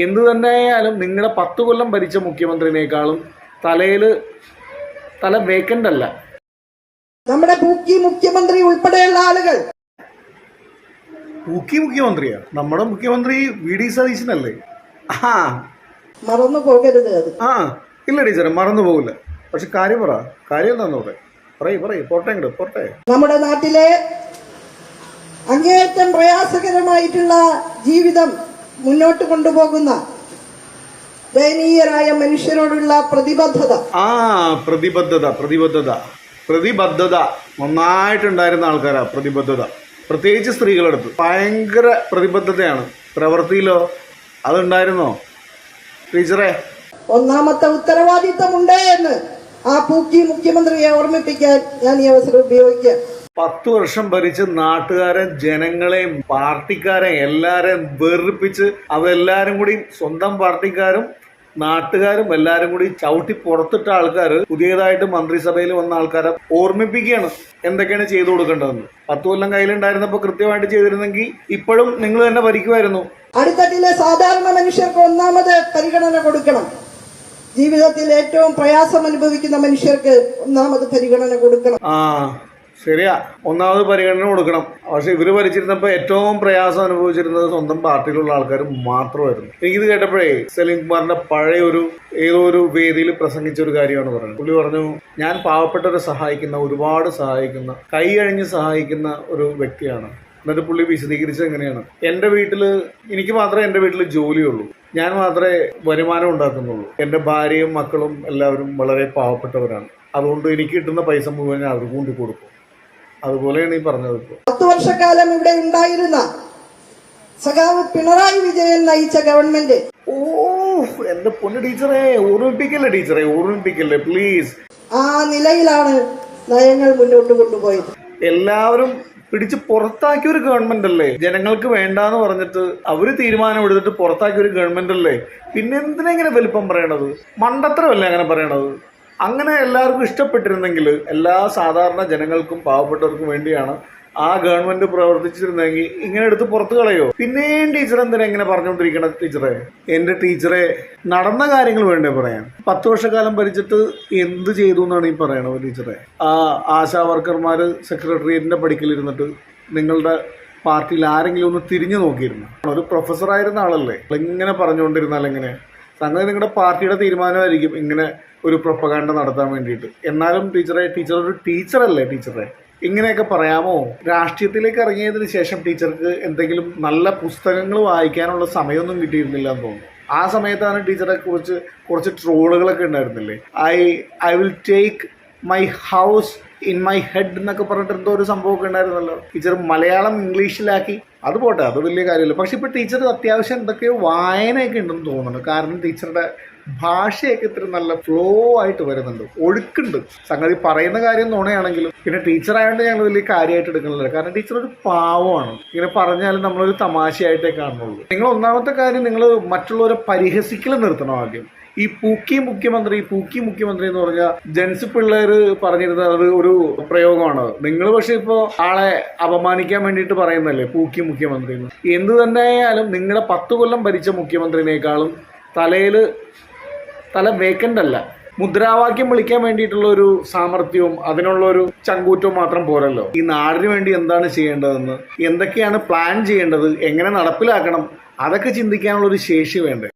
എന്തു തന്നെയായാലും നിങ്ങളുടെ 10 കൊല്ലം ഭരിച്ച മുഖ്യമന്ത്രിനേക്കാളും തല വേക്കൻ്റ് അല്ല. നമ്മുടെ പൂക്കി മുഖ്യമന്ത്രി ഉൾപ്പെടെയുള്ള ആളുകൾ. പൂക്കി മുഖ്യമന്ത്രിയാ? നമ്മുടെ മുഖ്യമന്ത്രി വി.ഡി. സതീശനല്ലേ? മറന്നു പോകരുത് അത്. ഇല്ല ടീച്ചറെ, മറന്നു പോകില്ല. പക്ഷെ കാര്യം എന്താന്ന് പോട്ടെ. നമ്മുടെ നാട്ടിലെ അങ്ങേയറ്റം പ്രയാസകരമായിട്ടുള്ള ജീവിതം മുന്നോട്ട് കൊണ്ടുപോകുന്ന ദയനീയരായ മനുഷ്യരോടുള്ള പ്രതിബദ്ധത നന്നായിട്ടുണ്ടായിരുന്ന ആൾക്കാരാ. പ്രതിബദ്ധത പ്രത്യേകിച്ച് സ്ത്രീകളെടുത്ത് ഭയങ്കര പ്രതിബദ്ധതയാണ്. പ്രവൃത്തിയിലോ അതുണ്ടായിരുന്നോ ടീച്ചറെ? ഒന്നാമത്തെ ഉത്തരവാദിത്തമുണ്ട് എന്ന് ആ പൂക്കി മുഖ്യമന്ത്രിയെ ഓർമ്മിപ്പിക്കാൻ ഞാൻ ഈ അവസരം ഉപയോഗിക്കാം. 10 വർഷം ഭരിച്ച് നാട്ടുകാരെ, ജനങ്ങളെയും പാർട്ടിക്കാരെയും എല്ലാരെയും വെറുപ്പിച്ച് അതെല്ലാരും കൂടി സ്വന്തം പാർട്ടിക്കാരും നാട്ടുകാരും എല്ലാരും കൂടി ചവിട്ടി പുറത്തിട്ട ആൾക്കാർ പുതിയതായിട്ട് മന്ത്രിസഭയിൽ വന്ന ആൾക്കാരെ ഓർമ്മിപ്പിക്കുകയാണ് എന്തൊക്കെയാണ് ചെയ്തു കൊടുക്കേണ്ടതെന്ന്. 10 കൊല്ലം കയ്യിലുണ്ടായിരുന്നപ്പോൾ കൃത്യമായിട്ട് ചെയ്തിരുന്നെങ്കിൽ ഇപ്പോഴും നിങ്ങൾ തന്നെ ഭരിക്കുമായിരുന്നു. അടിത്തട്ടിലെ സാധാരണ മനുഷ്യർക്ക് ഒന്നാമത് പരിഗണന കൊടുക്കണം. ജീവിതത്തിൽ ഏറ്റവും പ്രയാസം അനുഭവിക്കുന്ന മനുഷ്യർക്ക് ഒന്നാമത് പരിഗണന കൊടുക്കണം. ശരിയാ, ഒന്നാമത് പരിഗണന കൊടുക്കണം. പക്ഷെ ഇവര് ഭരിച്ചിരുന്നപ്പോ ഏറ്റവും പ്രയാസം അനുഭവിച്ചിരുന്നത് സ്വന്തം പാർട്ടിയിലുള്ള ആൾക്കാർ മാത്രമായിരുന്നു. എനിക്കിത് കേട്ടപ്പോഴേ സലീം കുമാറിന്റെ പഴയ ഏതോ ഒരു വേദിയിൽ പ്രസംഗിച്ച ഒരു കാര്യമാണ് പറയുന്നത്. പുള്ളി പറഞ്ഞു, ഞാൻ പാവപ്പെട്ടവരെ ഒരുപാട് സഹായിക്കുന്ന, കൈ കഴിഞ്ഞ് സഹായിക്കുന്ന ഒരു വ്യക്തിയാണ്. എന്നിട്ട് പുള്ളി വിശദീകരിച്ചത് എങ്ങനെയാണ്: എനിക്ക് മാത്രമേ എൻ്റെ വീട്ടിൽ ജോലിയുള്ളൂ, ഞാൻ മാത്രമേ വരുമാനം ഉണ്ടാക്കുന്നുള്ളൂ, എൻ്റെ ഭാര്യയും മക്കളും എല്ലാവരും വളരെ പാവപ്പെട്ടവരാണ്, അതുകൊണ്ട് എനിക്ക് കിട്ടുന്ന പൈസ മുഴുവൻ ഞാൻ അവർക്ക് കൊണ്ട് കൊടുക്കും. അതുപോലെയാണ് ഈ പറഞ്ഞത്. 10 വർഷക്കാലം ഇവിടെ ഉണ്ടായിരുന്ന സഖാവ് പിണറായി വിജയൻ നയിച്ച ഗവൺമെന്റ്, എന്റെ പൊന്നു ടീച്ചറെ, ഓർമ്മിപ്പിക്കല്ലേ പ്ലീസ്. ആ നിലയിലാണ് നയങ്ങൾ മുന്നോട്ട് കൊണ്ടുപോയത്. എല്ലാവരും പിടിച്ച് പുറത്താക്കിയ ഒരു ഗവൺമെന്റ് അല്ലേ? ജനങ്ങൾക്ക് വേണ്ടാന്ന് പറഞ്ഞിട്ട് അവര് തീരുമാനം എടുത്തിട്ട് പുറത്താക്കിയ ഒരു ഗവൺമെന്റ് അല്ലേ? പിന്നെ എന്തിനാ ഇങ്ങനെ വലിപ്പം പറയണത്? മണ്ടത്തരമല്ലേ അങ്ങനെ പറയണത്? അങ്ങനെ എല്ലാവർക്കും ഇഷ്ടപ്പെട്ടിരുന്നെങ്കിൽ, എല്ലാ സാധാരണ ജനങ്ങൾക്കും പാവപ്പെട്ടവർക്കും വേണ്ടിയാണ് ആ ഗവൺമെന്റ് പ്രവർത്തിച്ചിരുന്നെങ്കിൽ ഇങ്ങനെ എടുത്ത് പുറത്തു കളയോ? പിന്നെയും ടീച്ചർ എന്തിനാ ഇങ്ങനെ പറഞ്ഞുകൊണ്ടിരിക്കണ ടീച്ചറെ? എന്റെ ടീച്ചറെ, നടന്ന കാര്യങ്ങൾ വേണ്ടേ പറയാൻ? 10 വർഷക്കാലം ഭരിച്ചിട്ട് എന്ത് ചെയ്തു എന്നാണ് ഈ പറയണത് ടീച്ചറെ? ആശാ വർക്കർമാര് സെക്രട്ടേറിയറ്റിന്റെ പടിക്കലിരുന്നിട്ട് നിങ്ങളുടെ പാർട്ടിയിൽ ആരെങ്കിലും ഒന്ന് തിരിഞ്ഞു നോക്കിയിരുന്നു? ഒരു പ്രൊഫസറായിരുന്ന ആളല്ലേ, ഇങ്ങനെ പറഞ്ഞുകൊണ്ടിരുന്നാൽ എങ്ങനെ? സംഗതി നിങ്ങളുടെ പാർട്ടിയുടെ തീരുമാനമായിരിക്കും ഇങ്ങനെ ഒരു പ്രൊപ്പഗാൻഡ നടത്താൻ വേണ്ടിയിട്ട്. എന്നാലും ടീച്ചർ ഒരു ടീച്ചറല്ലേ ടീച്ചറെ? ഇങ്ങനെയൊക്കെ പറയാമോ? രാഷ്ട്രീയത്തിലേക്ക് ഇറങ്ങിയതിന് ശേഷം ടീച്ചർക്ക് എന്തെങ്കിലും നല്ല പുസ്തകങ്ങൾ വായിക്കാനുള്ള സമയമൊന്നും കിട്ടിയിരുന്നില്ല എന്ന് തോന്നുന്നു. ആ സമയത്താണ് ടീച്ചറെ കുറിച്ച് കുറച്ച് ട്രോളുകളൊക്കെ ഉണ്ടായിരുന്നില്ലേ? I will take my house in my head എന്നൊക്കെ പറഞ്ഞിട്ട് എന്തോ ഒരു സംഭവമൊക്കെ ഉണ്ടായിരുന്നല്ലോ. ടീച്ചർ മലയാളം ഇംഗ്ലീഷിലാക്കി. അത് പോട്ടെ, അത് വലിയ കാര്യമില്ല. പക്ഷെ ഇപ്പോൾ ടീച്ചർ അത്യാവശ്യം എന്തൊക്കെയോ വായനയൊക്കെ ഉണ്ടെന്ന് തോന്നുന്നു. കാരണം ടീച്ചറുടെ ഭാഷയൊക്കെ ഇത്ര നല്ല ഫ്ലോ ആയിട്ട് വരുന്നുണ്ട്, ഒഴുക്കുണ്ട്. സംഗതി പറയുന്ന കാര്യം നുണയാണെങ്കിലും പിന്നെ ടീച്ചറായതുകൊണ്ട് ഞങ്ങൾ വലിയ കാര്യമായിട്ട് എടുക്കുന്നില്ല. കാരണം ടീച്ചർ ഒരു പാവമാണ്. ഇങ്ങനെ പറഞ്ഞാലും നമ്മളൊരു തമാശയായിട്ടേ കാണുന്നുള്ളൂ. നിങ്ങൾ ഒന്നാമത്തെ കാര്യം, നിങ്ങൾ മറ്റുള്ളവരെ പരിഹസിക്കൽ നിർത്തണം ആദ്യം. ഈ പൂക്കി മുഖ്യമന്ത്രി എന്ന് പറഞ്ഞാൽ ജെൻസ് പിള്ളേര് പറഞ്ഞിരുന്നത് അത് ഒരു പ്രയോഗമാണ്. നിങ്ങൾ പക്ഷെ ഇപ്പോൾ ആളെ അപമാനിക്കാൻ വേണ്ടിയിട്ട് പറയുന്നല്ലേ പൂക്കി മുഖ്യമന്ത്രി എന്ന്. എന്തു തന്നെയായാലും നിങ്ങളുടെ 10 കൊല്ലം ഭരിച്ച മുഖ്യമന്ത്രിനേക്കാളും തല വേക്കൻ്റ് അല്ല. മുദ്രാവാക്യം വിളിക്കാൻ വേണ്ടിയിട്ടുള്ള ഒരു സാമർഥ്യവും അതിനുള്ള ഒരു ചങ്കൂറ്റവും മാത്രം പോരല്ലോ. ഈ നാടിന് വേണ്ടി എന്താണ് ചെയ്യേണ്ടതെന്ന്, എന്തൊക്കെയാണ് പ്ലാൻ ചെയ്യേണ്ടത്, എങ്ങനെ നടപ്പിലാക്കണം, അതൊക്കെ ചിന്തിക്കാനുള്ള ഒരു ശേഷി വേണ്ടേ?